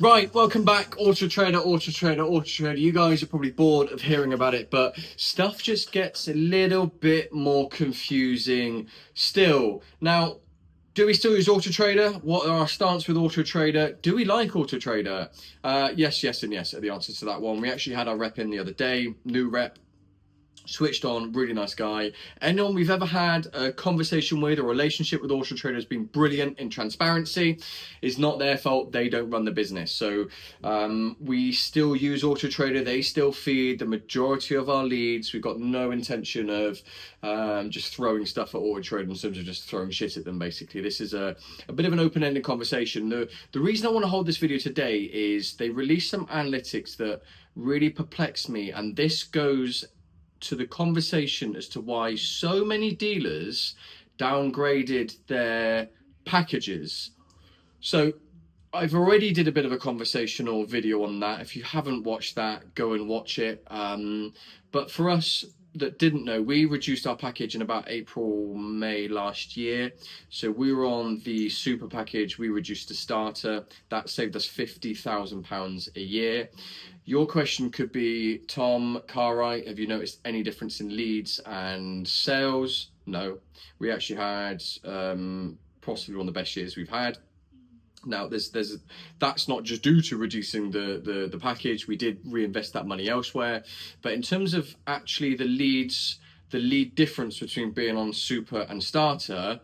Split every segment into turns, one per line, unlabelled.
Right, welcome back, AutoTrader. You guys are probably bored of hearing about it, but stuff just gets a little bit more confusing still. Now, do we still use AutoTrader? What are our stance with AutoTrader? Do we like AutoTrader? Yes, and yes are the answers to that one. We actually had our rep in the other day, new rep. Switched on, really nice guy. Anyone we've ever had a conversation with, a relationship with AutoTrader has been brilliant in transparency. It's not their fault, they don't run the business. So we still use AutoTrader, they still feed the majority of our leads. We've got no intention of just throwing stuff at AutoTrader in terms of just throwing shit at them, basically. This is a bit of an open-ended conversation. The reason I want to hold this video today is they released some analytics that really perplexed me, and this goes to the conversation as to why so many dealers downgraded their packages. So I've already did a bit of a conversational video on that. If you haven't watched that, go and watch it. But for us that didn't know, we reduced our package in about April, May last year. So we were on the super package, we reduced to starter. That saved us £50,000 a year. Your question could be, Tom Cartwright, have you noticed any difference in leads and sales? No, we actually had possibly one of the best years we've had. Now, that's not just due to reducing the package. We did reinvest that money elsewhere. But in terms of actually the lead difference between being on super and starter,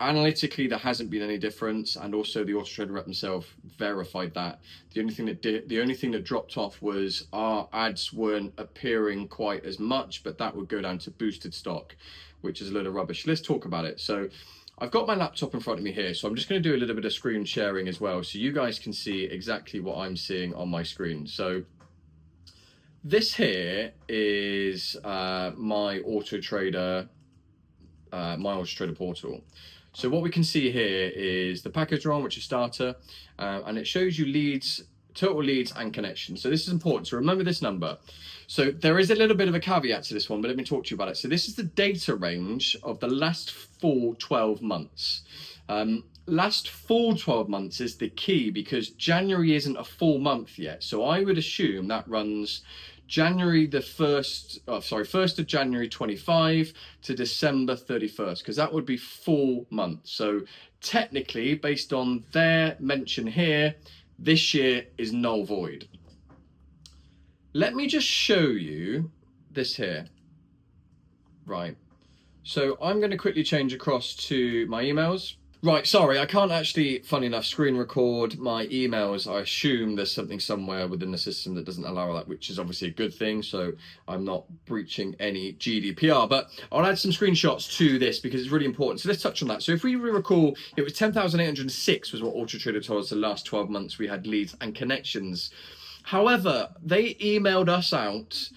analytically there hasn't been any difference, and also the AutoTrader rep himself verified that. The only thing that dropped off was our ads weren't appearing quite as much, but that would go down to boosted stock, which is a load of rubbish. Let's talk about it. So I've got my laptop in front of me here, so I'm just going to do a little bit of screen sharing as well, so you guys can see exactly what I'm seeing on my screen. So this here is my AutoTrader portal. So what we can see here is the package we're on, which is starter, and it shows you leads, total leads and connections. So this is important, so remember this number. So there is a little bit of a caveat to this one, but let me talk to you about it. So this is the data range of the last full 12 months. Last full 12 months is the key, because January isn't a full month yet. So I would assume that runs January the 1st of January 25 to December 31st, because that would be full month. So technically, based on their mention here, this year is null void. Let me just show you this here. Right. So I'm going to quickly change across to my emails. Right, sorry, I can't actually, funny enough, screen record my emails. I assume there's something somewhere within the system that doesn't allow that, which is obviously a good thing, so I'm not breaching any GDPR. But I'll add some screenshots to this because it's really important. So let's touch on that. So if we recall, it was 10,806 was what AutoTrader told us the last 12 months we had leads and connections. However, they emailed us out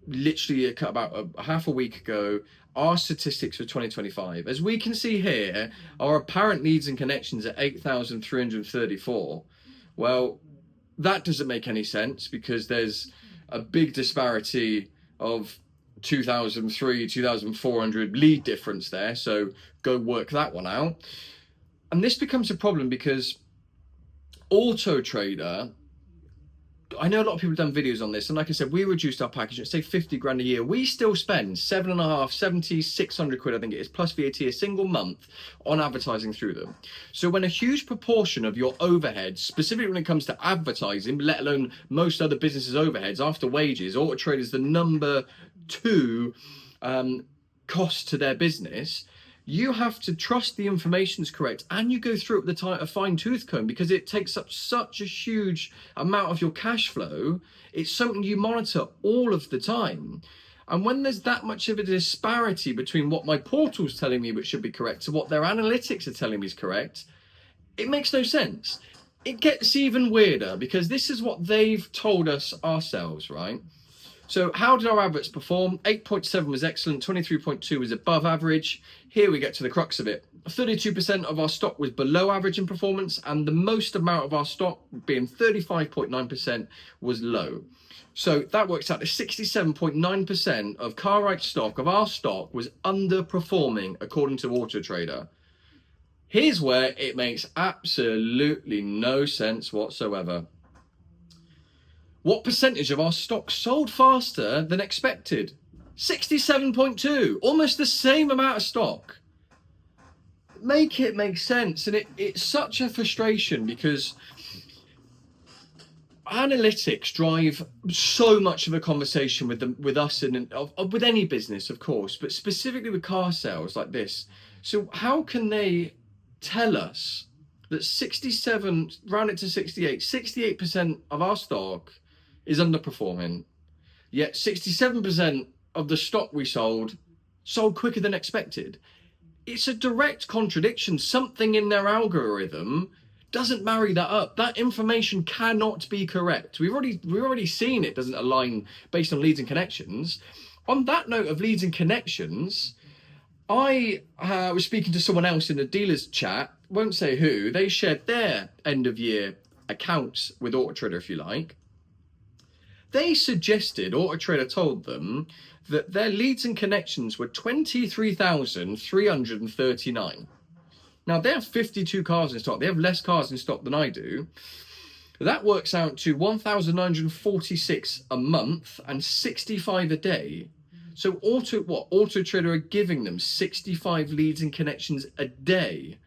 literally about half a week ago our statistics for 2025. As we can see here, our apparent leads and connections are 8,334. Well, that doesn't make any sense because there's a big disparity of 2,003, 2,400 lead difference there. So go work that one out. And this becomes a problem because AutoTrader, I know a lot of people have done videos on this, and like I said, we reduced our package, let's say 50 grand a year. We still spend 7.5, 70, 600 quid, I think it is, plus VAT a single month on advertising through them. So when a huge proportion of your overheads, specifically when it comes to advertising, let alone most other businesses' overheads after wages, AutoTrader is the number 2 cost to their business. You have to trust the information is correct, and you go through it with a fine-tooth comb because it takes up such a huge amount of your cash flow. It's something you monitor all of the time. And when there's that much of a disparity between what my portal's telling me which should be correct to what their analytics are telling me is correct, it makes no sense. It gets even weirder because this is what they've told us ourselves, right? So how did our adverts perform? 8.7 was excellent, 23.2 was above average. Here we get to the crux of it. 32% of our stock was below average in performance, and the most amount of our stock, being 35.9%, was low. So that works out to 67.9% of Cartwright stock, of our stock, was underperforming according to AutoTrader. Here's where it makes absolutely no sense whatsoever. What percentage of our stock sold faster than expected? 67.2, almost the same amount of stock. Make it make sense. And it's such a frustration because analytics drive so much of a conversation with us and with any business, of course, but specifically with car sales like this. So how can they tell us that 67, round it to 68% of our stock is underperforming, yet 67% of the stock we sold quicker than expected? It's a direct contradiction. Something in their algorithm doesn't marry that up. That information cannot be correct. We've already seen it doesn't align based on leads and connections. On that note of leads and connections, I was speaking to someone else in the dealers chat, won't say who. They shared their end of year accounts with AutoTrader, if you like. They suggested, AutoTrader told them, that their leads and connections were 23,339. Now, they have 52 cars in stock. They have less cars in stock than I do. That works out to 1,946 a month and 65 a day. So AutoTrader are giving them 65 leads and connections a day.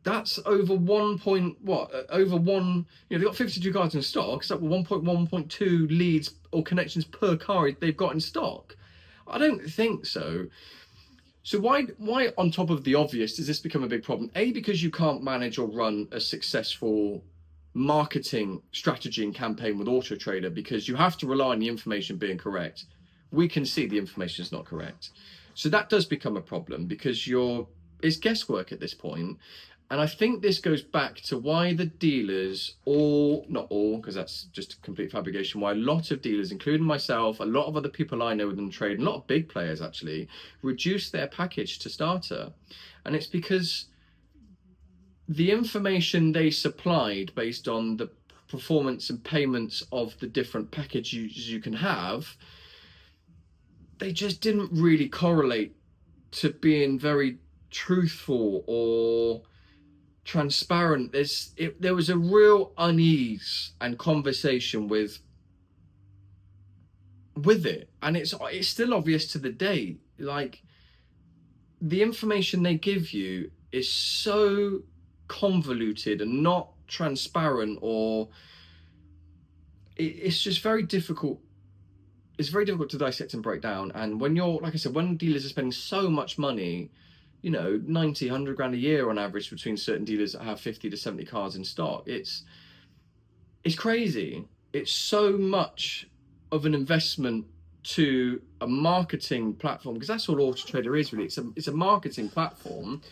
That's over over one, they've got 52 cars in stock. It's like 1.1.2 leads or connections per car they've got in stock. I don't think so. So why on top of the obvious does this become a big problem? A, because you can't manage or run a successful marketing strategy and campaign with AutoTrader because you have to rely on the information being correct. We can see the information is not correct. So that does become a problem because it's guesswork at this point. And I think this goes back to why the dealers, not all, because that's just a complete fabrication, why a lot of dealers, including myself, a lot of other people I know within trade, a lot of big players actually, reduce their package to starter. And it's because the information they supplied based on the performance and payments of the different packages you can have, they just didn't really correlate to being very truthful or transparent. There was a real unease and conversation with it, and it's still obvious to the day. Like, the information they give you is so convoluted and not transparent, or it's just very difficult. It's very difficult to dissect and break down. And when like I said, when dealers are spending so much money, 90, 100 grand a year on average between certain dealers that have 50 to 70 cars in stock. It's crazy. It's so much of an investment to a marketing platform, because that's all AutoTrader is really. It's a marketing platform,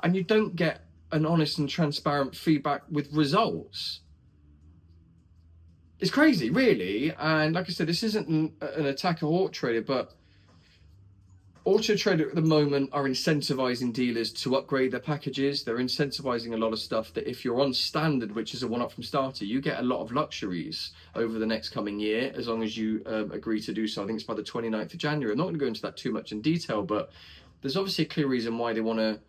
and you don't get an honest and transparent feedback with results. It's crazy, really. And like I said, this isn't an attack of AutoTrader, but AutoTrader at the moment are incentivizing dealers to upgrade their packages. They're incentivizing a lot of stuff that if you're on standard, which is a one-up from starter, you get a lot of luxuries over the next coming year, as long as you agree to do so. I think it's by the 29th of January. I'm not going to go into that too much in detail, but there's obviously a clear reason why they want to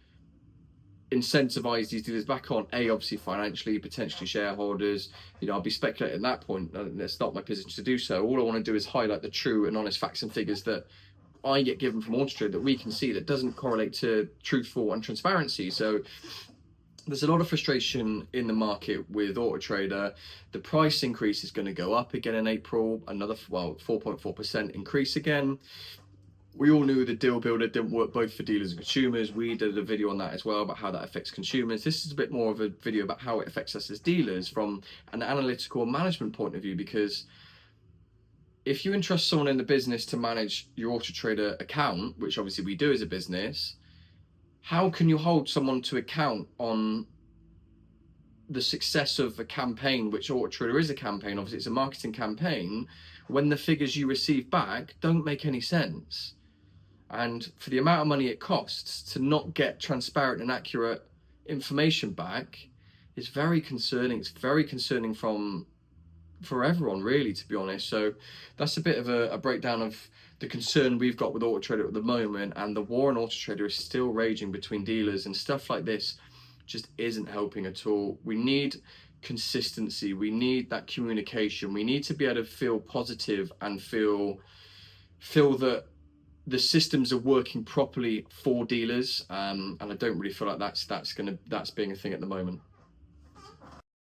incentivize these dealers back on. Obviously financially, potentially shareholders. I'll be speculating at that point. That's not my position to do so. All I want to do is highlight the true and honest facts and figures that I get given from AutoTrader that we can see that doesn't correlate to truthful and transparency. So there's a lot of frustration in the market with AutoTrader. The price increase is going to go up again in April, another 4.4% increase again. We all knew the deal builder didn't work both for dealers and consumers. We did a video on that as well about how that affects consumers. This is a bit more of a video about how it affects us as dealers from an analytical management point of view, because if you entrust someone in the business to manage your AutoTrader account, which obviously we do as a business, how can you hold someone to account on the success of a campaign, which AutoTrader is a campaign, obviously it's a marketing campaign, when the figures you receive back don't make any sense? And for the amount of money it costs to not get transparent and accurate information back is very concerning. It's very concerning for everyone, really, to be honest. So that's a bit of a breakdown of the concern we've got with AutoTrader at the moment, and the war on AutoTrader is still raging between dealers, and stuff like this just isn't helping at all. We need consistency, we need that communication, we need to be able to feel positive and feel that the systems are working properly for dealers, and I don't really feel like that's being a thing at the moment.